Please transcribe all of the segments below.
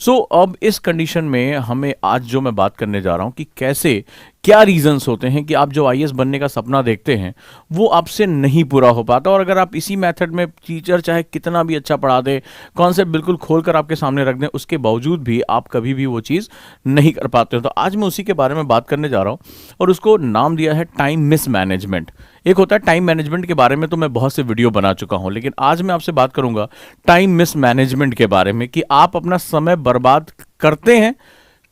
सो अब इस कंडीशन में हमें आज जो मैं बात करने जा रहा हूँ कि कैसे क्या रीजंस होते हैं कि आप जो आईएएस बनने का सपना देखते हैं वो आपसे नहीं पूरा हो पाता, और अगर आप इसी मेथड में टीचर चाहे कितना भी अच्छा पढ़ा दे, कॉन्सेप्ट बिल्कुल खोल कर आपके सामने रख दें, उसके बावजूद भी आप कभी भी वो चीज़ नहीं कर पाते हो। तो आज मैं उसी के बारे में बात करने जा रहा हूँ और उसको नाम दिया है टाइम मिसमैनेजमेंट। एक होता है टाइम मैनेजमेंट के बारे में तो मैं बहुत से वीडियो बना चुका हूं, लेकिन आज मैं आपसे बात करूंगा टाइम मिसमैनेजमेंट के बारे में कि आप अपना समय बर्बाद करते हैं,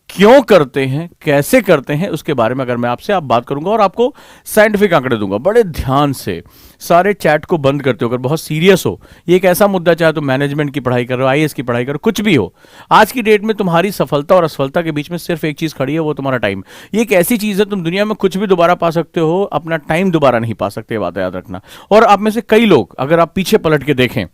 क्यों करते हैं, कैसे करते हैं, उसके बारे में अगर मैं आपसे आप बात करूंगा और आपको साइंटिफिक आंकड़े दूंगा। बड़े ध्यान से सारे चैट को बंद करते हो, अगर बहुत सीरियस हो, ये एक ऐसा मुद्दा, चाहे तो मैनेजमेंट की पढ़ाई करो, आईएएस की पढ़ाई करो, कुछ भी हो, आज की डेट में तुम्हारी सफलता और असफलता के बीच में सिर्फ एक चीज खड़ी है, वो तुम्हारा टाइम। ये एक ऐसी चीज है, तुम दुनिया में कुछ भी दोबारा पा सकते हो, अपना टाइम दोबारा नहीं पा सकते, बात याद रखना। और आप में से कई लोग अगर आप पीछे पलट के देखें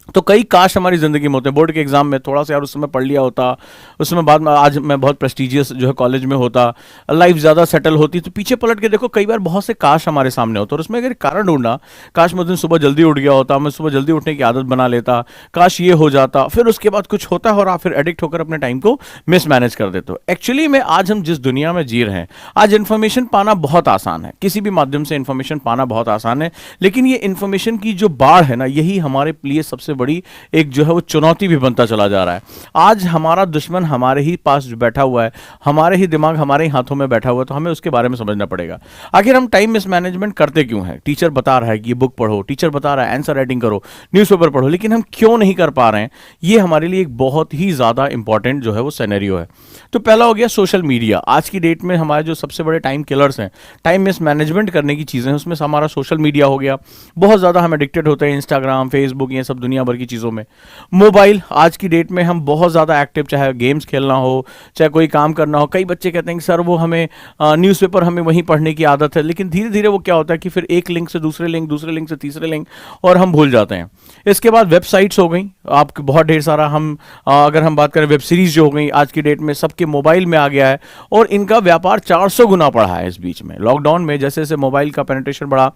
तो कई काश हमारी ज़िंदगी में होते हैं। बोर्ड के एग्जाम में थोड़ा सा यार उस समय पढ़ लिया होता, उस समय बाद में आज मैं बहुत प्रेस्टिजियस जो है कॉलेज में होता, लाइफ ज़्यादा सेटल होती। तो पीछे पलट के देखो, कई बार बहुत से काश हमारे सामने होते और उसमें अगर कारण ढूंढना, काश मैं उस दिन सुबह जल्दी उठ गया होता, मैं सुबह जल्दी उठने की आदत बना लेता, काश ये हो जाता, फिर उसके बाद कुछ होता है और आप फिर एडिक्ट होकर अपने टाइम को मिसमैनेज कर देते हो। एक्चुअली में आज हम जिस दुनिया में जी रहे हैं, आज इन्फॉर्मेशन पाना बहुत आसान है, किसी भी माध्यम से इन्फॉर्मेशन पाना बहुत आसान है, लेकिन ये इन्फॉर्मेशन की जो बाढ़ है ना, यही हमारे लिए सबसे बड़ी एक जो है वो चुनौती भी बनता चला जा रहा है। आज हमारा दुश्मन हमारे ही पास बैठा हुआ है, हमारे ही दिमाग हमारे ही हाथों में बैठा हुआ है, तो हमें उसके बारे में समझना पड़ेगा। आखिर हम टाइम मिसमैनेजमेंट करते क्यों हैं? टीचर बता रहा है कि ये बुक पढ़ो, टीचर बता रहा है आंसर राइटिंग करो, न्यूज़पेपर पढ़ो, लेकिन हम क्यों नहीं कर पा रहे हैं? ये हमारे लिए एक बहुत ही ज़्यादा इंपॉर्टेंट जो है वो सिनेरियो है। तो पहला हो गया सोशल मीडिया। आज की डेट में हमारे जो सबसे बड़े टाइम किलर्स हैं, टाइम मिसमैनेजमेंट करने की चीज़ें हैं, उसमें से हमारा सोशल मीडिया हो गया। बहुत ज़्यादा हम एडिक्टेड होते हैं इंस्टाग्राम, फेसबुक, ये सब दुनिया भर की चीज़ों में। मोबाइल, आज की डेट में हम बहुत ज़्यादा एक्टिव, चाहे गेम्स खेलना हो, चाहे कोई काम करना हो। कई बच्चे कहते हैं कि सर वो हमें न्यूज़पेपर हमें वहीं पढ़ने की आदत है, लेकिन धीरे धीरे वो क्या होता है कि फिर एक लिंक से दूसरे लिंक, दूसरे लिंक से तीसरे लिंक, और हम भूल जाते हैं। इसके बाद वेबसाइट्स हो गई, आपके बहुत ढेर सारा, हम अगर हम बात करें वेब सीरीज जो हो गई, आज की डेट में सबके मोबाइल में आ गया है और इनका व्यापार 400 गुना बढ़ा है इस बीच में। लॉकडाउन में जैसे जैसे मोबाइल का पेनिट्रेशन बढ़ा,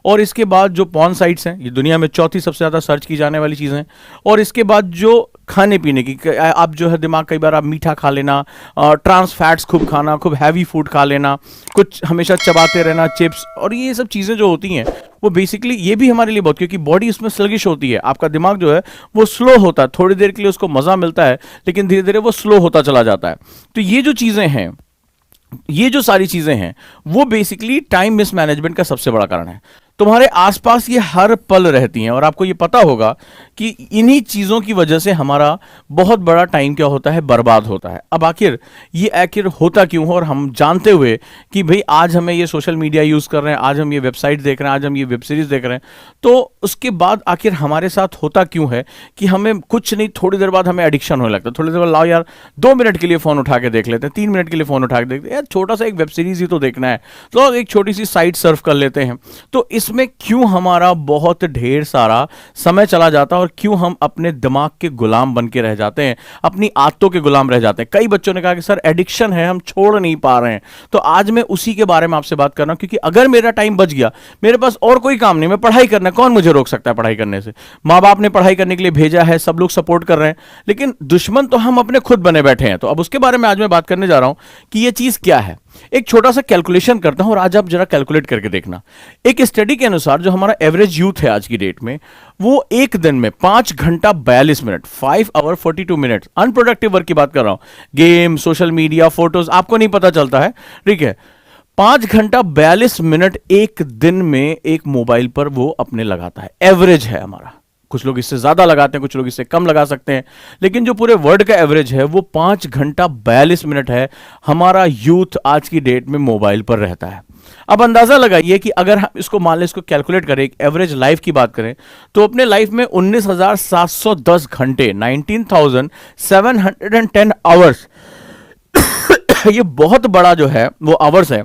और इसके बाद जो पॉर्न साइट्स हैं, ये दुनिया में चौथी सबसे ज़्यादा सर्च की जाने वाली चीज़ें, और इसके बाद जो खाने पीने की, आप जो है दिमाग, कई बार आप मीठा खा लेना, ट्रांस फैट्स खूब खाना, खूब हैवी फूड खा लेना, कुछ हमेशा चबाते रहना, चिप्स, और ये सब चीज़ें जो होती हैं वो बेसिकली ये भी हमारे लिए बहुत, क्योंकि बॉडी उसमें स्लगिश होती है, आपका दिमाग जो है वो स्लो होता है, थोड़ी देर के लिए उसको मज़ा मिलता है, लेकिन धीरे धीरे वो स्लो होता चला जाता है। तो ये जो चीज़ें हैं, ये जो सारी चीज़ें हैं, वो बेसिकली टाइम मिसमैनेजमेंट का सबसे बड़ा कारण है। तुम्हारे आसपास ये हर पल रहती हैं और आपको ये पता होगा कि इन्हीं चीज़ों की वजह से हमारा बहुत बड़ा टाइम क्या होता है, बर्बाद होता है। अब आखिर होता क्यों हो? और हम जानते हुए कि भाई आज हमें ये सोशल मीडिया यूज़ कर रहे हैं, आज हम ये वेबसाइट देख रहे हैं, आज हम ये वेब सीरीज़ देख रहे हैं, तो उसके बाद आखिर हमारे साथ होता क्यों है कि हमें कुछ नहीं, थोड़ी देर बाद हमें एडिक्शन होने लगता है। थोड़ी देर बाद लाओ यार 2 मिनट के लिए फ़ोन उठा के देख लेते हैं, 3 मिनट के लिए फ़ोन उठा के देखते हैं, यार छोटा सा एक वेब सीरीज़ ही तो देखना है, तो एक छोटी सी साइट सर्फ कर लेते हैं। तो इसमें क्यों हमारा बहुत ढेर सारा समय चला जाता है और क्यों हम अपने दिमाग के गुलाम बन के रह जाते हैं, अपनी आदतों के गुलाम रह जाते हैं। कई बच्चों ने कहा कि सर एडिक्शन है, हम छोड़ नहीं पा रहे हैं। तो आज मैं उसी के बारे में आपसे बात कर रहा हूं, क्योंकि अगर मेरा टाइम बच गया, मेरे पास और कोई काम नहीं, मैं पढ़ाई करना, कौन मुझे रोक सकता है पढ़ाई करने से? माँ बाप ने पढ़ाई करने के लिए भेजा है, सब लोग सपोर्ट कर रहे हैं, लेकिन दुश्मन तो हम अपने खुद बने बैठे हैं। तो अब उसके बारे में आज मैं बात करने जा रहा हूं कि यह चीज क्या है। एक छोटा सा कैलकुलेशन करता हूं और आज आप जरा कैलकुलेट करके देखना। एक स्टडी के अनुसार जो हमारा एवरेज यूथ है आज की डेट में, वो एक दिन में 5 घंटा 42 minute, 5 hour 42 minute unproductive work की बात कर रहा हूं, गेम, सोशल मीडिया, फोटोज, आपको नहीं पता चलता है, ठीक है। 5 घंटा 42 मिनट एक दिन में एक मोबाइल पर वो अपने लगाता है, एवरेज है हमारा। कुछ लोग इससे ज्यादा लगाते हैं, कुछ लोग इससे कम लगा सकते हैं, लेकिन जो पूरे वर्ल्ड का एवरेज है वो 5 घंटा 42 मिनट है। हमारा यूथ आज की डेट में मोबाइल पर रहता है। अब अंदाजा लगाइए कि अगर हम इसको मान लें, इसको कैलकुलेट करें, एक एवरेज लाइफ की बात करें, तो अपने लाइफ में 19,710 घंटे, 19,710 आवर्स ये बहुत बड़ा जो है वो आवर्स है,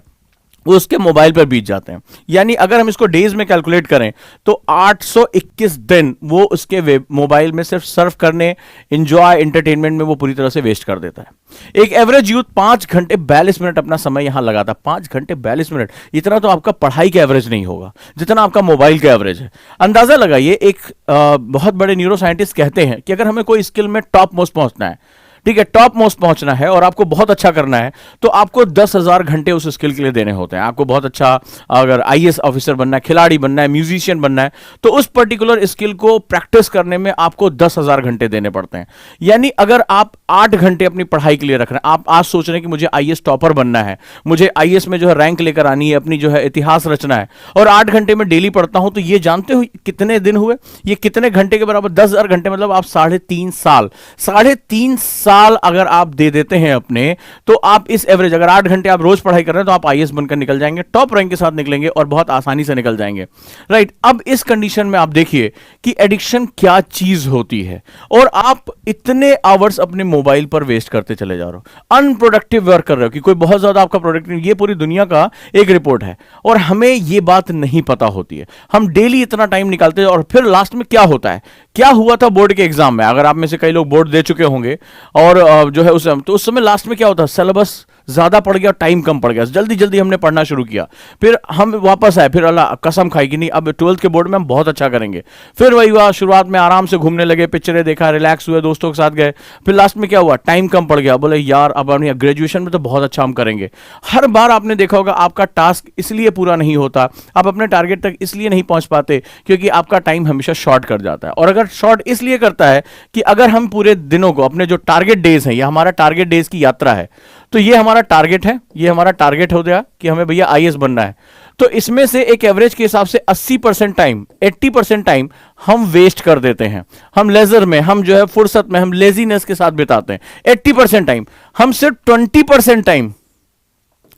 वो उसके मोबाइल पर बीत जाते हैं। यानी अगर हम इसको डेज में कैलकुलेट करें तो 821 दिन वो उसके मोबाइल में सिर्फ सर्फ करने, एंजॉय, एंटरटेनमेंट में वो पूरी तरह से वेस्ट कर देता है। एक एवरेज यूथ 5 घंटे 42 मिनट अपना समय यहां लगाता है। 5 घंटे 42 मिनट, इतना तो आपका पढ़ाई का एवरेज नहीं होगा जितना आपका मोबाइल का एवरेज है। अंदाजा लगाइए, एक बहुत बड़े न्यूरो साइंटिस्ट कहते हैं कि अगर हमें कोई स्किल में टॉप मोस्ट पहुंचना है, ठीक है, टॉप मोस्ट पहुंचना है और आपको बहुत अच्छा करना है, तो आपको 10,000 घंटे उस स्किल के लिए देने होते हैं। आपको बहुत अच्छा, अगर आईएएस ऑफिसर बनना है, खिलाड़ी बनना है, म्यूजिशियन बनना है, तो उस पर्टिकुलर स्किल को प्रैक्टिस करने में आपको 10,000 घंटे देने पड़ते हैं। यानी अगर आप 8 घंटे अपनी पढ़ाई के लिए रख रहे हैं, आप आज सोच रहे हैं कि मुझे आईएएस टॉपर बनना है, मुझे आईएएस में जो है रैंक लेकर आनी है, अपनी जो है इतिहास रचना है, और 8 घंटे में डेली पढ़ता हूं, तो ये जानते हो कितने दिन हुए, ये कितने घंटे के बराबर? 10,000 घंटे, मतलब आप 3.5 साल अगर आप दे देते हैं अपने, तो आप इस एवरेज, अगर 8 घंटे आप रोज पढ़ाई कर रहे हैं, तो आप आईएएस बनकर निकल जाएंगे, टॉप रैंक के साथ निकलेंगे और बहुत आसानी से निकल जाएंगे। राइट, अब इस कंडीशन में आप देखिए कि एडिक्शन क्या चीज होती है, और आप इतने आवर्स अपने मोबाइल पर वेस्ट करते चले जा रहे हो, अनप्रोडक्टिव वर्क कर रहे हो कि कोई बहुत ज्यादा आपका प्रोडक्टिव, ये पूरी दुनिया का एक रिपोर्ट है और हमें ये बात नहीं पता होती है। हम डेली इतना टाइम निकालते हैं और फिर लास्ट में क्या होता है, क्या हुआ था बोर्ड के एग्जाम में, अगर आप में से कई लोग बोर्ड दे चुके होंगे और जो है उस समय लास्ट में क्या होता है, सिलेबस ज्यादा पड़ गया, टाइम कम पड़ गया, जल्दी जल्दी हमने पढ़ना शुरू किया, फिर हम वापस आए, फिर अल्लाह कसम खाई कि नहीं अब 12th के बोर्ड में हम बहुत अच्छा करेंगे, फिर वही हुआ, शुरुआत में आराम से घूमने लगे, पिक्चरें देखा, रिलैक्स हुए, दोस्तों के साथ गए, फिर लास्ट में क्या हुआ, टाइम कम पड़ गया, बोले यार अब ग्रेजुएशन में तो बहुत अच्छा हम करेंगे। हर बार आपने देखा होगा आपका टास्क इसलिए पूरा नहीं होता, आप अपने टारगेट तक इसलिए नहीं पहुंच पाते क्योंकि आपका टाइम हमेशा शॉर्ट कर जाता है। और अगर शॉर्ट इसलिए करता है कि अगर हम पूरे दिनों को, अपने जो टारगेट डेज हैं, ये हमारा टारगेट डेज की यात्रा है, तो ये हमारा टारगेट है, ये हमारा टारगेट हो गया कि हमें भैया आईएएस बनना है, तो इसमें से एक एवरेज के हिसाब से 80% टाइम, 80% टाइम हम वेस्ट कर देते हैं, हम लेजर में, हम जो है फुर्सत में, हम लेजीनेस के साथ बिताते हैं 80% टाइम। हम सिर्फ 20% टाइम,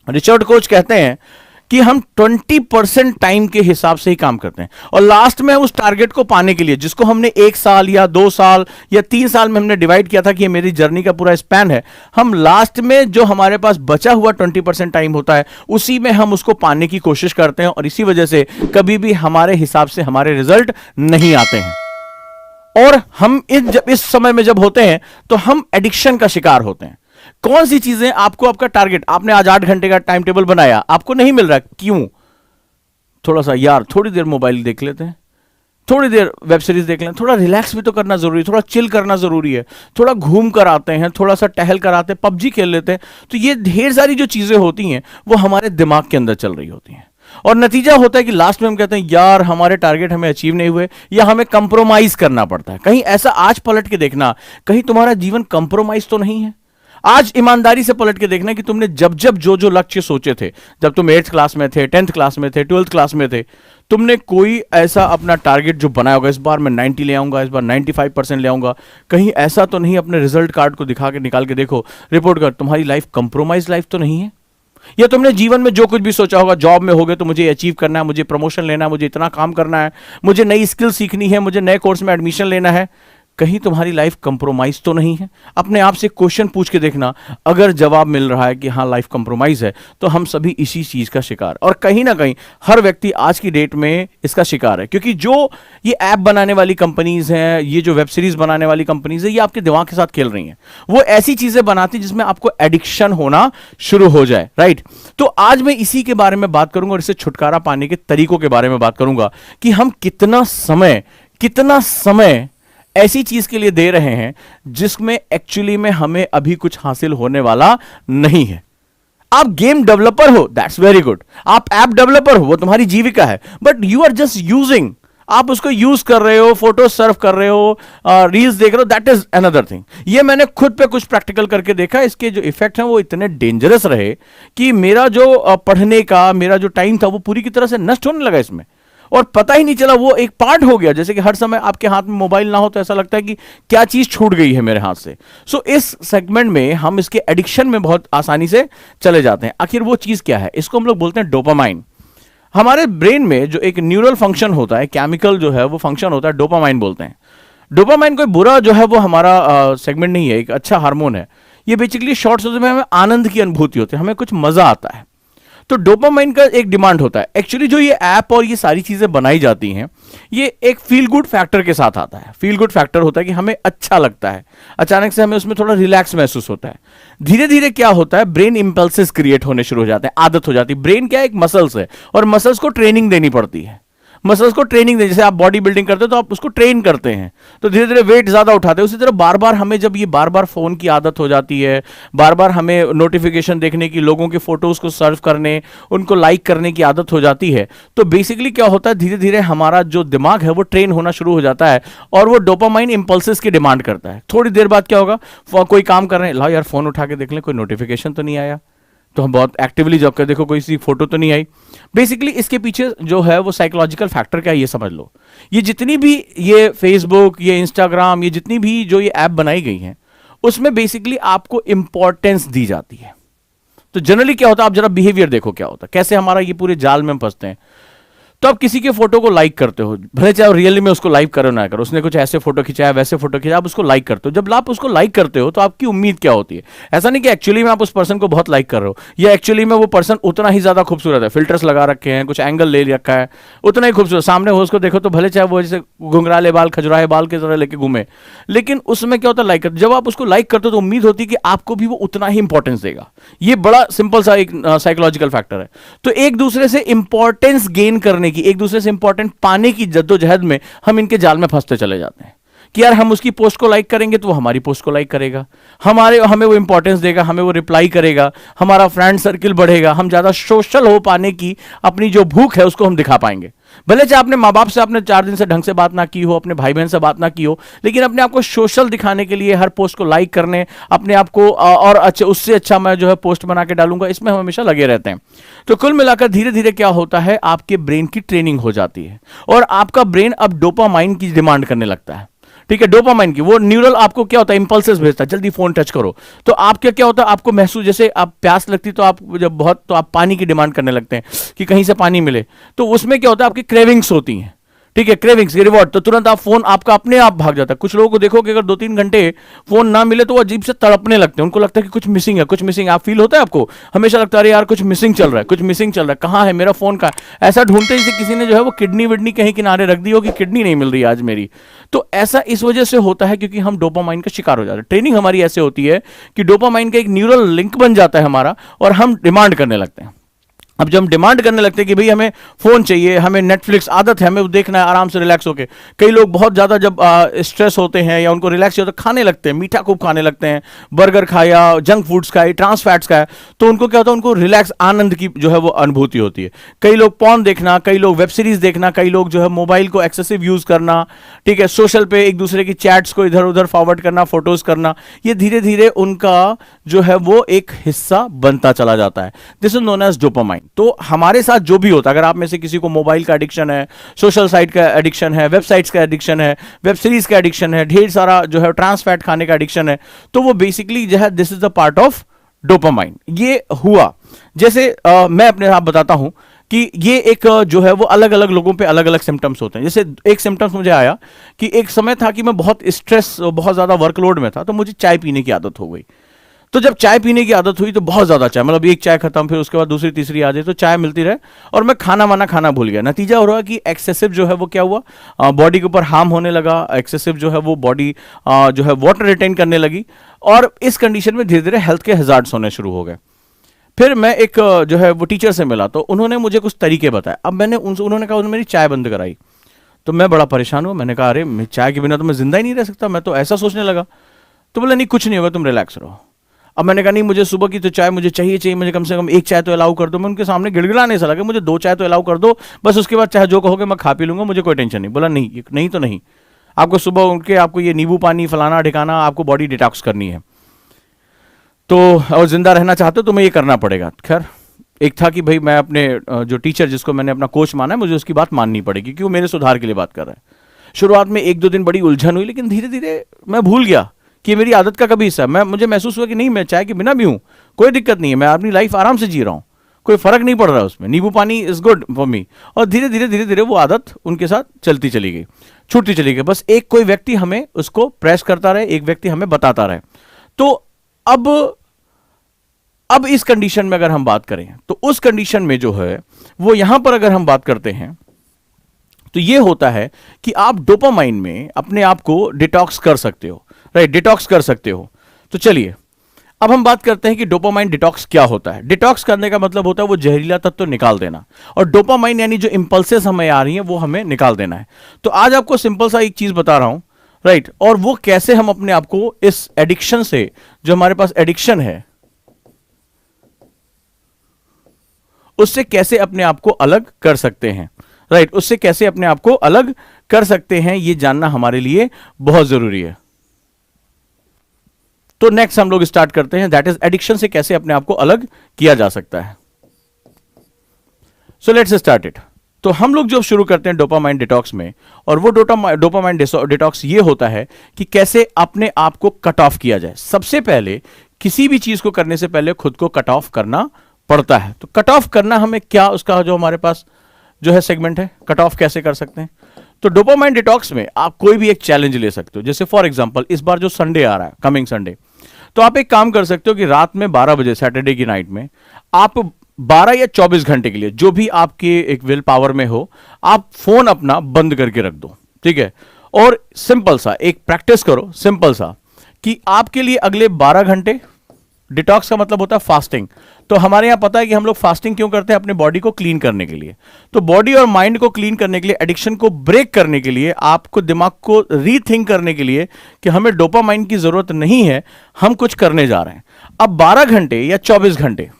रिचर्ड कोच कहते हैं कि हम 20% टाइम के हिसाब से ही काम करते हैं, और लास्ट में उस टारगेट को पाने के लिए, जिसको हमने 1 साल या 2 साल या 3 साल में हमने डिवाइड किया था कि ये मेरी जर्नी का पूरा स्पैन है, हम लास्ट में जो हमारे पास बचा हुआ 20% टाइम होता है, उसी में हम उसको पाने की कोशिश करते हैं, और इसी वजह से कभी भी हमारे हिसाब से हमारे रिजल्ट नहीं आते हैं। और हम इस समय में जब होते हैं तो हम एडिक्शन का शिकार होते हैं। कौन सी चीजें आपको, आपका टारगेट, आपने आज 8 घंटे का टाइम टेबल बनाया, आपको नहीं मिल रहा, क्यों? थोड़ा सा यार थोड़ी देर मोबाइल देख लेते हैं, थोड़ी देर वेब सीरीज देख लें, थोड़ा रिलैक्स भी तो करना जरूरी है, थोड़ा चिल करना जरूरी है, थोड़ा घूम कर आते हैं, थोड़ा सा टहल कर आते हैं, पबजी खेल लेते हैं। तो ये ढेर सारी जो चीजें होती हैं वो हमारे दिमाग के अंदर चल रही होती हैं, और नतीजा होता है कि लास्ट में हम कहते हैं यार हमारे टारगेट हमें अचीव नहीं हुए, या हमें कंप्रोमाइज करना पड़ता है। कहीं ऐसा आज पलट के देखना, कहीं तुम्हारा जीवन कंप्रोमाइज तो नहीं है। आज ईमानदारी से पलट के देखना कि तुमने जब जब जो जो लक्ष्य सोचे थे, जब तुम 8th क्लास में थे, 10th क्लास में थे, 12th क्लास में थे, तुमने कोई ऐसा अपना टारगेट जो बनाया होगा, इस बार मैं 90 ले आऊंगा, इस बार 95% ले आऊंगा, कहीं ऐसा तो नहीं अपने रिजल्ट कार्ड को दिखा के निकाल के देखो, रिपोर्ट कर, तुम्हारी लाइफ कंप्रोमाइज लाइफ तो नहीं है? या तुमने जीवन में जो कुछ भी सोचा होगा, जॉब में होगे तो मुझे अचीव करना है, मुझे प्रमोशन लेना है, मुझे इतना काम करना है, मुझे नई स्किल सीखनी है, मुझे नए कोर्स में एडमिशन लेना है, कहीं तुम्हारी लाइफ कंप्रोमाइज तो नहीं है? अपने आप से क्वेश्चन पूछ के देखना। अगर जवाब मिल रहा है कि हाँ लाइफ कंप्रोमाइज है, तो हम सभी इसी चीज का शिकार, और कहीं ना कहीं हर व्यक्ति आज की डेट में इसका शिकार है, क्योंकि जो ये ऐप बनाने वाली कंपनीज हैं, ये जो वेब सीरीज बनाने वाली कंपनीज है, ये आपके दिमाग के साथ खेल रही हैं। वो ऐसी चीजें बनाती जिसमें आपको एडिक्शन होना शुरू हो जाए। राइट, तो आज मैं इसी के बारे में बात करूंगा और इससे छुटकारा पाने के तरीकों के बारे में बात करूंगा कि हम कितना समय ऐसी चीज के लिए दे रहे हैं जिसमें एक्चुअली में हमें अभी कुछ हासिल होने वाला नहीं है। आप गेम डेवलपर हो, दैट्स वेरी गुड, आप ऐप डेवलपर हो, वो तुम्हारी जीविका है, but you are just using, आप उसको यूज कर रहे हो, फोटो सर्व कर रहे हो, रील्स देख रहे हो, दैट इज अनदर थिंग। ये मैंने खुद पे कुछ प्रैक्टिकल करके देखा, इसके जो इफेक्ट हैं वो इतने डेंजरस रहे कि मेरा जो पढ़ने का मेरा जो टाइम था वो पूरी की तरह से नष्ट होने लगा इसमें, और पता ही नहीं चला, वो एक पार्ट हो गया। जैसे कि हर समय आपके हाथ में मोबाइल ना हो तो ऐसा लगता है कि क्या चीज छूट गई है मेरे हाथ से। सो इस सेगमेंट में हम इसके एडिक्शन में बहुत आसानी से चले जाते हैं। आखिर वो चीज क्या है? इसको हम लोग बोलते हैं डोपामाइन। हमारे ब्रेन में जो एक न्यूरल फंक्शन होता है, केमिकल जो है वो फंक्शन होता है, डोपामाइन बोलते हैं। डोपामाइन कोई बुरा जो है वो हमारा सेगमेंट नहीं है, एक अच्छा हार्मोन है। ये बेसिकली शॉर्ट समय में हमें आनंद की अनुभूति होती है, हमें कुछ मजा आता है। तो डोपामाइन का एक डिमांड होता है। एक्चुअली जो ये ऐप और ये सारी चीजें बनाई जाती हैं, ये एक फील गुड फैक्टर के साथ आता है। फील गुड फैक्टर होता है कि हमें अच्छा लगता है, अचानक से हमें उसमें थोड़ा रिलैक्स महसूस होता है। धीरे धीरे क्या होता है, ब्रेन इंपल्सेस क्रिएट होने शुरू हो जाते हैं, आदत हो जाती है। ब्रेन क्या है, एक मसल्स है, और मसल्स को ट्रेनिंग देनी पड़ती है। मसल्स को ट्रेनिंग दें, जैसे आप बॉडी बिल्डिंग करते हो तो आप उसको ट्रेन करते हैं, तो धीरे धीरे वेट ज्यादा उठाते हैं। उसी तरह बार बार हमें जब ये बार बार फोन की आदत हो जाती है, बार बार हमें नोटिफिकेशन देखने की, लोगों के फोटोज को सर्व करने, उनको लाइक करने की आदत हो जाती है, तो बेसिकली क्या होता है, धीरे धीरे हमारा जो दिमाग है वो ट्रेन होना शुरू हो जाता है और वो डोपामाइन इंपल्सेस की डिमांड करता है। थोड़ी देर बाद क्या होगा, कोई काम कर रहे हैं, लाओ यार फोन उठा के देख लें कोई नोटिफिकेशन तो नहीं आया, तो हम बहुत एक्टिवली जॉब कर देखो कोई सी फोटो तो नहीं आई। बेसिकली इसके पीछे जो है वो साइकोलॉजिकल फैक्टर क्या है ये समझ लो। ये जितनी भी ये फेसबुक, ये इंस्टाग्राम, ये जितनी भी जो ये ऐप बनाई गई हैं, उसमें बेसिकली आपको इंपॉर्टेंस दी जाती है। तो जनरली क्या होता है, आप जरा बिहेवियर देखो क्या होता है, कैसे हमारा ये पूरे जाल में हम फंसते हैं। तो आप किसी के फोटो को लाइक करते हो, भले चाहे रियली में उसको लाइक करो ना करो, उसने कुछ ऐसे फोटो खिंचाया वैसे फोटो खिंचाया, आप उसको लाइक करते हो। जब आप उसको लाइक करते हो तो आपकी उम्मीद क्या होती है, ऐसा नहीं कि एक्चुअली में आप उस पर्सन को बहुत लाइक कर रहे हो, या एक्चुअली में वो पर्सन उतना ही ज्यादा खूबसूरत है, फिल्टर्स लगा रखे हैं, कुछ एंगल ले रखा है, उतना ही खूबसूरत, सामने हो उसको देखो तो भले चाहे वो जैसे घुंघराले बाल, खजुराहे बाल के तरह लेके घूमे, लेकिन उसमें क्या होता है, लाइक करते। जब आप उसको लाइक करते हो तो उम्मीद होती है कि आपको भी वो उतना ही इंपॉर्टेंस देगा। ये बड़ा सिंपल सा एक साइकोलॉजिकल फैक्टर है। तो एक दूसरे से इंपॉर्टेंस गेन करने की, एक दूसरे से इंपॉर्टेंट पाने की जद्दोजहद में हम इनके जाल में फंसते चले जाते हैं कि यार हम उसकी पोस्ट को लाइक करेंगे तो वो हमारी पोस्ट को लाइक करेगा, हमें वो इंपॉर्टेंस देगा, हमें वो रिप्लाई करेगा, हमारा फ्रेंड सर्किल बढ़ेगा, हम ज्यादा सोशल हो पाने की अपनी जो भूख है उसको हम दिखा पाएंगे। भले चाहे अपने माँ बाप से आपने 4 दिन से ढंग से बात ना की हो, अपने भाई बहन से बात ना की हो, लेकिन अपने आप को सोशल दिखाने के लिए हर पोस्ट को लाइक करने, अपने आप को और अच्छा, उससे अच्छा मैं जो है पोस्ट बना के डालूंगा, इसमें हम हमेशा लगे रहते हैं। तो कुल मिलाकर धीरे धीरे क्या होता है, आपके ब्रेन की ट्रेनिंग हो जाती है और आपका ब्रेन अब डोपामाइन की डिमांड करने लगता है। ठीक है, डोपामाइन की, वो न्यूरल आपको क्या होता है, इंपल्सेस भेजता है, जल्दी फोन टच करो। तो आपके क्या होता है, आपको महसूस, जैसे आप प्यास लगती तो आप जब बहुत, तो आप पानी की डिमांड करने लगते हैं कि कहीं से पानी मिले। तो उसमें क्या होता है, आपकी क्रेविंग्स होती हैं। ठीक है, क्रेविंग्स की रिवॉर्ड, तो तुरंत आप फोन आपका अपने आप भाग जाता है। कुछ लोगों को देखो कि अगर 2-3 घंटे फोन ना मिले तो वो अजीब से तड़पने लगते हैं, उनको लगता है कि कुछ मिसिंग है, कुछ मिसिंग। आप फील होता है आपको, हमेशा लगता है अरे यार कुछ मिसिंग चल रहा है, कुछ मिसिंग चल रहा है, कहाँ है मेरा फोन का, ऐसा ढूंढते हैं जैसे किसी ने जो है वो किडनी विडनी कहीं किनारे रख दी हो कि किडनी नहीं मिल रही आज मेरी। तो ऐसा इस वजह से होता है क्योंकि हम डोपामाइन का शिकार हो जाते हैं। ट्रेनिंग हमारी ऐसे होती है कि डोपामाइन का एक न्यूरल लिंक बन जाता है हमारा और हम डिमांड करने लगते हैं। अब जब हम डिमांड करने लगते हैं कि भाई हमें फोन चाहिए, हमें नेटफ्लिक्स आदत है, हमें वो देखना है आराम से रिलैक्स होके। कई लोग बहुत ज्यादा जब स्ट्रेस होते हैं या उनको रिलैक्स होता है, खाने लगते हैं, मीठा खूब खाने लगते हैं, बर्गर खाया, जंक फूड्स खाए, ट्रांस फैट्स खाए, तो उनको क्या होता है, उनको रिलैक्स, आनंद की जो है वो अनुभूति होती है। कई लोग पॉर्न देखना, कई लोग वेब सीरीज देखना, कई लोग जो है मोबाइल को एक्सेसिव यूज करना, ठीक है, सोशल पे एक दूसरे की चैट्स को इधर उधर फॉरवर्ड करना, फोटोज करना, ये धीरे धीरे उनका जो है वो एक हिस्सा बनता चला जाता है। This is known as dopamine. तो हमारे साथ जो भी होता है, अगर आप में से किसी को मोबाइल का एडिक्शन है, सोशल साइट का एडिक्शन है, वेबसाइट्स का एडिक्शन है, वेब सीरीज का एडिक्शन है, ढेर सारा जो है ट्रांस फैट खाने का एडिक्शन है, तो वो बेसिकली जो है this is the part of dopamine. ये हुआ जैसे मैं अपने आप बताता हूं कि ये एक जो है वो अलग अलग लोगों पे अलग अलग सिम्टम्स होते हैं। जैसे एक सिम्टम्स मुझे आया कि एक समय था कि मैं बहुत स्ट्रेस, बहुत ज्यादा वर्कलोड में था, तो मुझे चाय पीने की आदत हो गई। तो जब चाय पीने की आदत हुई तो बहुत ज्यादा चाय, मतलब एक चाय खत्म, फिर उसके बाद दूसरी तीसरी आ जाए, तो चाय मिलती रहे और मैं खाना वाना खाना भूल गया। नतीजा हो रहा कि एक्सेसिव जो है वो क्या हुआ, बॉडी के ऊपर हार्म होने लगा। एक्सेसिव जो है वो बॉडी जो है वाटर रिटेन करने लगी और इस कंडीशन में धीरे धीरे हेल्थ के हजार्ड्स होने शुरू हो गए। फिर मैं एक जो है वो टीचर से मिला, तो उन्होंने मुझे कुछ तरीके बताए। अब मैंने उन्होंने कहा, उन्होंने मेरी चाय बंद कराई, तो मैं बड़ा परेशान हुआ। मैंने कहा अरे चाय के बिना तो मैं जिंदा ही नहीं रह सकता, मैं तो ऐसा सोचने लगा। तो बोला नहीं कुछ नहीं होगा, तुम रिलैक्स रहो। अब मैंने कहा नहीं, मुझे सुबह की तो चाय मुझे चाहिए, मुझे कम से कम एक चाय तो अलाउ कर दो। मैं उनके सामने गिड़गिड़ाने से लगा, मुझे 2 चाय तो अलाउ कर दो, बस उसके बाद चाहे जो कहोगे मैं खा पी लूंगा, मुझे कोई टेंशन नहीं। बोला नहीं, नहीं तो नहीं, आपको सुबह उठ के आपको ये नींबू पानी फलाना ठिकाना, आपको बॉडी डिटॉक्स करनी है, तो और जिंदा रहना चाहते हो तो मैं ये करना पड़ेगा। खैर एक था कि भाई मैं अपने जो टीचर जिसको मैंने अपना कोच माना है, मुझे उसकी बात माननी पड़ेगी क्योंकि वो मेरे सुधार के लिए बात कर रहा है। शुरुआत में 1-2 दिन बड़ी उलझन हुई, लेकिन धीरे धीरे मैं भूल गया कि मेरी आदत का कभी हिस्सा है। मुझे महसूस हुआ कि नहीं, मैं चाय के बिना भी हूँ, कोई दिक्कत नहीं है, मैं अपनी लाइफ आराम से जी रहा हूँ, कोई फर्क नहीं पड़ रहा है उसमें, नींबू पानी इज गुड फॉर मी। और धीरे धीरे वो आदत उनके साथ चलती चली गई, छूटती चली गई। बस एक कोई व्यक्ति हमें उसको प्रेस करता रहे, एक व्यक्ति हमें बताता रहे। तो अब इस कंडीशन में अगर हम बात करें तो उस कंडीशन में जो है वो यहां पर अगर हम बात करते हैं तो ये होता है कि आप डोपामाइन में अपने आप को डिटॉक्स कर सकते हो, राइट, डिटॉक्स कर सकते हो। तो चलिए अब हम बात करते हैं कि डोपामाइन डिटॉक्स क्या होता है। डिटॉक्स करने का मतलब होता है वो जहरीला तत्व निकाल देना, और डोपामाइन यानी जो इंपल्सेस हमें आ रही हैं वो हमें निकाल देना है। तो आज आपको सिंपल सा एक चीज बता रहा हूं, राइट, और वो कैसे हम अपने आप को इस एडिक्शन से, जो हमारे पास एडिक्शन है, उससे कैसे अपने आप को अलग कर सकते हैं, राइट, उससे कैसे अपने आप को अलग कर सकते हैं, ये जानना हमारे लिए बहुत जरूरी है। तो नेक्स्ट हम लोग स्टार्ट करते हैं, दैट इज एडिक्शन से कैसे अपने आप को अलग किया जा सकता है। So let's start it. तो हम लोग जो शुरू करते हैं डोपामाइन डिटॉक्स में, और वो डोपामाइन डिटॉक्स ये होता है कि कैसे अपने आप को कट ऑफ किया जाए। सबसे पहले किसी भी चीज को करने से पहले खुद को कट ऑफ करना पड़ता है। तो कट ऑफ करना हमें क्या, उसका जो हमारे पास जो है सेगमेंट है, कट ऑफ कैसे कर सकते हैं। तो डोपामाइन डिटॉक्स में आप कोई भी एक चैलेंज ले सकते हो। जैसे फॉर एग्जांपल इस बार जो संडे आ रहा है, कमिंग संडे, तो आप एक काम कर सकते हो कि रात में 12 बजे सैटरडे की नाइट में आप 12 या 24 घंटे के लिए, जो भी आपके एक विल पावर में हो, आप फोन अपना बंद करके रख दो, ठीक है। और सिंपल सा एक प्रैक्टिस करो, सिंपल सा, कि आपके लिए अगले 12 घंटे, डिटॉक्स का मतलब होता है फास्टिंग। तो हमारे यहां पता है कि हम लोग फास्टिंग क्यों करते हैं, अपने बॉडी को क्लीन करने के लिए। तो बॉडी और माइंड को क्लीन करने के लिए, एडिक्शन को ब्रेक करने के लिए, आपको दिमाग को रीथिंक करने के लिए कि हमें डोपामाइन की जरूरत नहीं है, हम कुछ करने जा रहे हैं। अब 12 घंटे या 24 घंटे,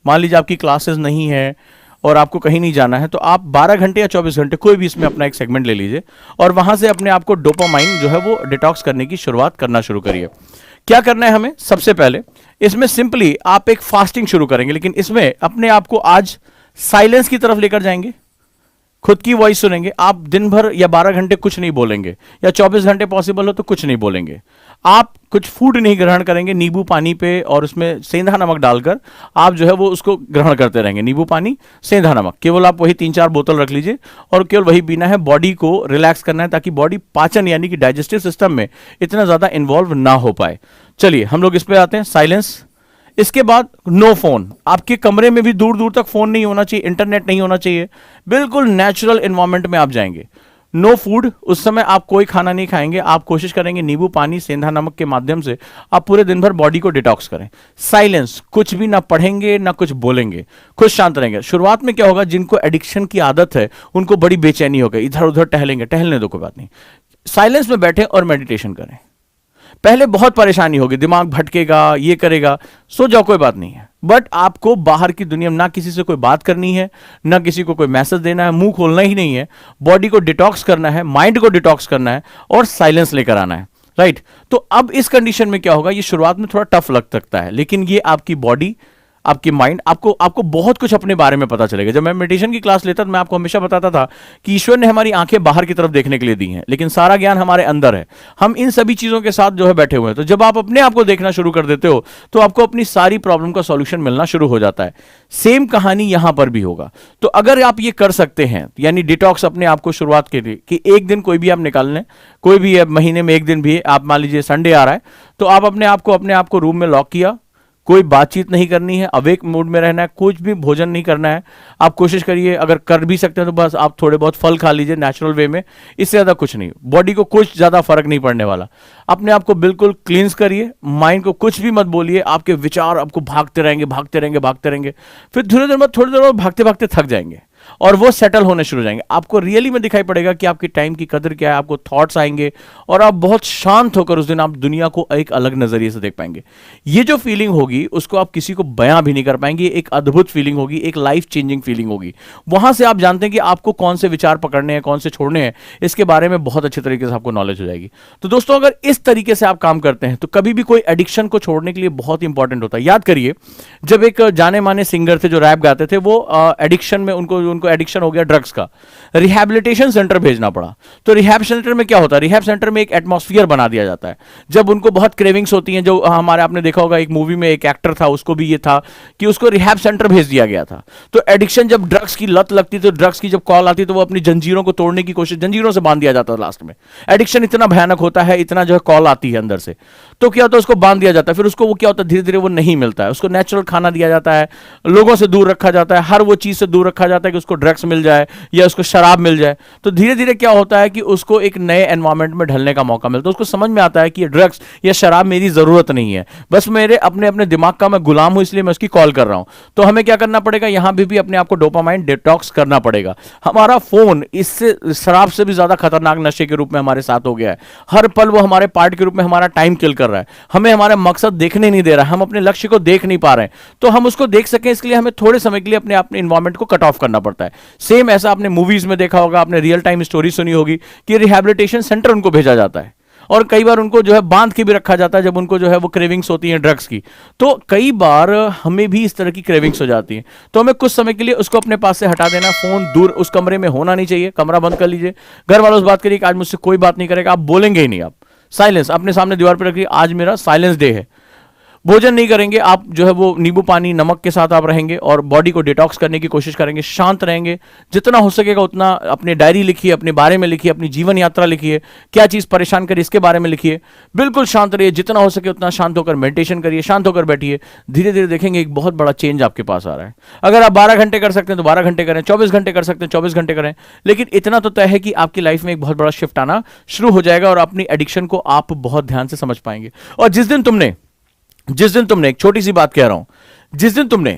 मान लीजिए आपकी क्लासेस नहीं है और आपको कहीं नहीं जाना है, तो आप 12 घंटे या 24 घंटे कोई भी इसमें अपना एक सेगमेंट ले लीजिए और वहां से अपने आप को डोपामाइन जो है वो डिटॉक्स करने की शुरुआत करना शुरू करिए। क्या करना है हमें, सबसे पहले इसमें सिंपली आप एक फास्टिंग शुरू करेंगे, लेकिन इसमें अपने आप को आज साइलेंस की तरफ लेकर जाएंगे। खुद की वॉइस सुनेंगे। आप दिन भर या 12 घंटे कुछ नहीं बोलेंगे, या 24 घंटे पॉसिबल हो तो कुछ नहीं बोलेंगे। आप कुछ फूड नहीं ग्रहण करेंगे, नींबू पानी पे और उसमें सेंधा नमक डालकर आप जो है वो उसको ग्रहण करते रहेंगे। नींबू पानी, सेंधा नमक, केवल आप वही 3-4 बोतल रख लीजिए और केवल वही पीना है। बॉडी को रिलैक्स करना है ताकि बॉडी पाचन यानी कि डाइजेस्टिव सिस्टम में इतना ज्यादा इन्वॉल्व ना हो पाए। चलिए हम लोग इस पे आते हैं, साइलेंस। इसके बाद नो फोन। आपके कमरे में भी दूर दूर तक फोन नहीं होना चाहिए, इंटरनेट नहीं होना चाहिए, बिल्कुल नेचुरल एनवायरनमेंट में आप जाएंगे। नो फूड, उस समय आप कोई खाना नहीं खाएंगे। आप कोशिश करेंगे नींबू पानी, सेंधा नमक के माध्यम से आप पूरे दिन भर बॉडी को डिटॉक्स करें। साइलेंस, कुछ भी ना पढ़ेंगे ना कुछ बोलेंगे, खुद शांत रहेंगे। शुरुआत में क्या होगा, जिनको एडिक्शन की आदत है उनको बड़ी बेचैनी हो गई, इधर उधर टहलेंगे, टहलने दो, कोई बात नहीं। साइलेंस में बैठे और मेडिटेशन करें। पहले बहुत परेशानी होगी, दिमाग भटकेगा, ये करेगा, सो जाओ, कोई बात नहीं है। बट आपको बाहर की दुनिया में ना किसी से कोई बात करनी है, ना किसी को कोई मैसेज देना है, मुंह खोलना ही नहीं है। बॉडी को डिटॉक्स करना है, माइंड को डिटॉक्स करना है और साइलेंस लेकर आना है, राइट। तो अब इस कंडीशन में क्या होगा, ये शुरुआत में थोड़ा टफ लग सकता है, लेकिन ये आपकी बॉडी, आपकी माइंड, आपको बहुत कुछ अपने बारे में पता चलेगा। जब मैं मेडिटेशन की क्लास लेता तो मैं आपको हमेशा बताता था कि ईश्वर ने हमारी आंखें बाहर की तरफ देखने के लिए दी हैं, लेकिन सारा ज्ञान हमारे अंदर है। हम इन सभी चीजों के साथ जो है बैठे हुए हैं। तो जब आप अपने आप को देखना शुरू कर देते हो तो आपको अपनी सारी प्रॉब्लम का सॉल्यूशन मिलना शुरू हो जाता है। सेम कहानी यहां पर भी होगा। तो अगर आप ये कर सकते हैं, यानी डिटॉक्स अपने आप को शुरुआत के लिए, कि एक दिन कोई भी आप निकाल लें, कोई भी महीने में एक दिन भी, आप मान लीजिए संडे आ रहा है तो आप अपने आप को रूम में लॉक किया, कोई बातचीत नहीं करनी है, अवेक मूड में रहना है, कुछ भी भोजन नहीं करना है। आप कोशिश करिए, अगर कर भी सकते हैं तो बस आप थोड़े बहुत फल खा लीजिए नेचुरल वे में, इससे ज़्यादा कुछ नहीं। बॉडी को कुछ ज़्यादा फर्क नहीं पड़ने वाला। अपने आप को बिल्कुल क्लींस करिए, माइंड को कुछ भी मत बोलिए। आपके विचार आपको भागते रहेंगे, भागते रहेंगे, भागते रहेंगे, फिर थोड़ी देर बाद भागते भागते थक जाएंगे और वो सेटल होने शुरू हो जाएंगे। आपको रियली में दिखाई पड़ेगा कि आपकी टाइम की कदर क्या है, आपको थॉट्स आएंगे और आप बहुत शांत होकर उस दिन आप दुनिया को एक अलग नजरिए से देख पाएंगे। ये जो फीलिंग होगी उसको आप किसी को बयां भी नहीं कर पाएंगे। एक अद्भुत फीलिंग होगी, एक लाइफ चेंजिंग फीलिंग होगी। वहां से आप जानते हैं कि आपको कौन से विचार पकड़ने हैं, कौन से छोड़ने हैं, इसके बारे में बहुत अच्छे तरीके से आपको नॉलेज हो जाएगी। तो दोस्तों, अगर इस तरीके से आप काम करते हैं तो कभी भी कोई एडिक्शन को छोड़ने के लिए बहुत इंपॉर्टेंट होता है। याद करिए, जब एक जाने माने सिंगर थे जो रैप गाते थे, वो एडिक्शन में उनको एडिक्शन हो गया ड्रग्स का, रिहैबिलिटेशन सेंटर भेजना पड़ा। तो रिहैब सेंटर में क्या होता है, रिहैब सेंटर में एक एटमॉस्फेयर बना दिया जाता है। जब उनको बहुत क्रेविंग्स होती हैं, जो हमारे आपने देखा होगा एक मूवी में एक एक्टर था, उसको भी ये था कि उसको रिहैब सेंटर भेज दिया गया था। तो एडिक्शन, जब ड्रग्स की लत लगती तो ड्रग्स की जब कॉल आती तो वो अपनी जंजीरों को तोड़ने की कोशिश, जंजीरों से बांध दिया जाता था। लास्ट में एडिक्शन इतना भयानक होता है, इतना जो है कॉल आती है अंदर से, तो क्या होता है, उसको बांध दिया जाता है। फिर उसको वो क्या होता है, धीरे धीरे वो नहीं मिलता है, उसको नेचुरल खाना दिया जाता है, लोगों से दूर रखा जाता है, हर वो चीज से दूर रखा जाता है कि उसको ड्रग्स मिल जाए या उसको शराब मिल जाए, तो धीरे धीरे क्या होता है कि उसको एक नए एनवायरनमेंट में ढलने का मौका मिलता है। उसको समझ में आता है कि ये ड्रग्स या शराब मेरी जरूरत नहीं है, बस मेरे अपने अपने दिमाग का मैं गुलाम हूं, इसलिए मैं उसकी कॉल कर रहा हूं। तो हमें क्या करना पड़ेगा, यहां भी अपने आप को डोपामाइन डिटॉक्स करना पड़ेगा। हमारा फोन इससे शराब से भी ज्यादा खतरनाक नशे के रूप में हमारे साथ हो गया है। हर पल वो हमारे पार्ट के रूप में हमारा टाइम किल कर रहा है, हमें हमारे मकसद देखने नहीं दे रहा है, हम अपने लक्ष्य को देख नहीं पा रहे हैं। तो हम उसको देख सकें इसके लिए हमें थोड़े समय के लिए अपने अपने इन्वायरमेंट को कट ऑफ करना पड़ता है। सेम ऐसा आपने मूवीज में देखा होगा, आपने रियल टाइम स्टोरी सुनी होगी कि रिहैबिलिटेशन सेंटर उनको भेजा जाता है और कई बार उनको जो है बांध के भी रखा जाता है जब उनको जो है वो क्रेविंग्स होती हैं ड्रग्स की। तो कई बार हमें भी इस तरह की क्रेविंग्स हो जाती हैं, तो हमें कुछ समय के लिए उसको अपने पास से हटा देना। फोन दूर उस कमरे में होना नहीं चाहिए, कमरा बंद कर लीजिए। घर वालों से बात करिए कि आज मुझसे कोई बात नहीं करेगा, आप बोलेंगे ही नहीं। आप साइलेंस अपने सामने दीवार पर रखिए, आज मेरा साइलेंस डे है। भोजन नहीं करेंगे आप, जो है वो नींबू पानी नमक के साथ आप रहेंगे और बॉडी को डिटॉक्स करने की कोशिश करेंगे, शांत रहेंगे जितना हो सकेगा उतना। अपनी डायरी लिखिए, अपने बारे में लिखिए, अपनी जीवन यात्रा लिखिए, क्या चीज़ परेशान करे इसके बारे में लिखिए। बिल्कुल शांत रहिए, जितना हो सके उतना शांत होकर मेडिटेशन करिए, शांत होकर बैठिए। धीरे धीरे देखेंगे एक बहुत बड़ा चेंज आपके पास आ रहा है। अगर आप 12 घंटे कर सकते हैं तो 12 घंटे करें, 24 घंटे कर सकते हैं 24 घंटे करें, लेकिन इतना तो तय है कि आपकी लाइफ में एक बहुत बड़ा शिफ्ट आना शुरू हो जाएगा और अपनी एडिक्शन को आप बहुत ध्यान से समझ पाएंगे। और जिस दिन तुमने एक छोटी सी बात कह रहा हूं, जिस दिन तुमने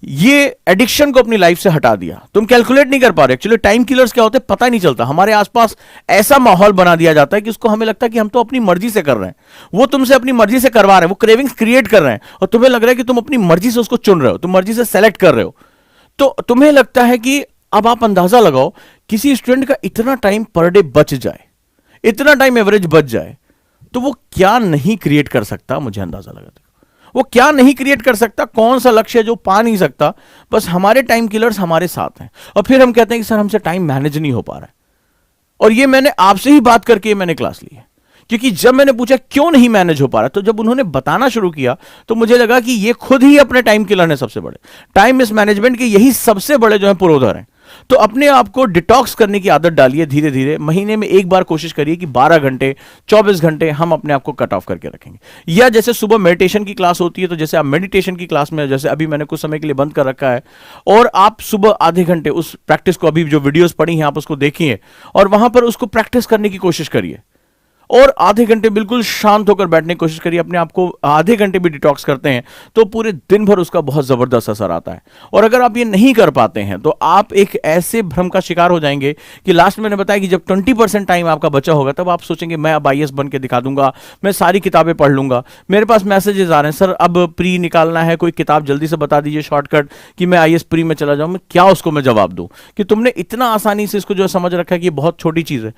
ये एडिक्शन को अपनी लाइफ से हटा दिया, तुम कैलकुलेट नहीं कर पा रहे एक्चुअली टाइम किलर्स क्या होते हैं, पता ही नहीं चलता। हमारे आसपास ऐसा माहौल बना दिया जाता है कि उसको हमें लगता है कि हम तो अपनी मर्जी से कर रहे हैं, वो तुमसे अपनी मर्जी से करवा रहे हैं, वो क्रेविंग्स क्रिएट कर रहे हैं और तुम्हें लग रहा है कि तुम अपनी मर्जी से उसको चुन रहे हो, तुम मर्जी से सेलेक्ट कर रहे हो। तो तुम्हें लगता है कि अब आप अंदाजा लगाओ, किसी स्टूडेंट का इतना टाइम पर डे बच जाए, इतना टाइम एवरेज बच जाए, तो वो क्या नहीं क्रिएट कर सकता। मुझे अंदाजा लगा वो क्या नहीं क्रिएट कर सकता, कौन सा लक्ष्य जो पा नहीं सकता। बस हमारे टाइम किलर्स हमारे साथ हैं और फिर हम कहते हैं कि सर हमसे टाइम मैनेज नहीं हो पा रहा है। और ये मैंने आपसे ही बात करके मैंने क्लास ली है, क्योंकि जब मैंने पूछा क्यों नहीं मैनेज हो पा रहा, तो जब उन्होंने बताना शुरू किया तो मुझे लगा कि ये खुद ही अपने टाइम किलर है। सबसे बड़े टाइम मिसमैनेजमेंट के यही सबसे बड़े जो है पुरोधर हैं। तो अपने आप को डिटॉक्स करने की आदत डालिए धीरे धीरे। महीने में एक बार कोशिश करिए कि 12 घंटे 24 घंटे हम अपने आप को कट ऑफ करके रखेंगे। या जैसे सुबह मेडिटेशन की क्लास होती है, तो जैसे आप मेडिटेशन की क्लास में, जैसे अभी मैंने कुछ समय के लिए बंद कर रखा है, और आप सुबह आधे घंटे उस प्रैक्टिस को, अभी जो वीडियोस पड़ी हैं आप उसको देखिए और वहां पर उसको प्रैक्टिस करने की कोशिश करिए। और आधे घंटे बिल्कुल शांत होकर बैठने की कोशिश करिए। अपने आप को आधे घंटे भी डिटॉक्स करते हैं तो पूरे दिन भर उसका बहुत जबरदस्त असर आता है। और अगर आप ये नहीं कर पाते हैं तो आप एक ऐसे भ्रम का शिकार हो जाएंगे कि लास्ट में मैंने बताया कि जब 20% टाइम आपका बचा होगा तब आप सोचेंगे मैं अब आईएएस बन के दिखा दूंगा, मैं सारी किताबें पढ़ लूंगा। मेरे पास मैसेजेस आ रहे हैं, सर अब प्री निकालना है, कोई किताब जल्दी से बता दीजिए शॉर्टकट कि मैं आईएएस प्री में चला जाऊं। मैं क्या उसको मैं जवाब दूं कि तुमने इतना आसानी से इसको जो समझ रखा है कि ये बहुत छोटी चीज है।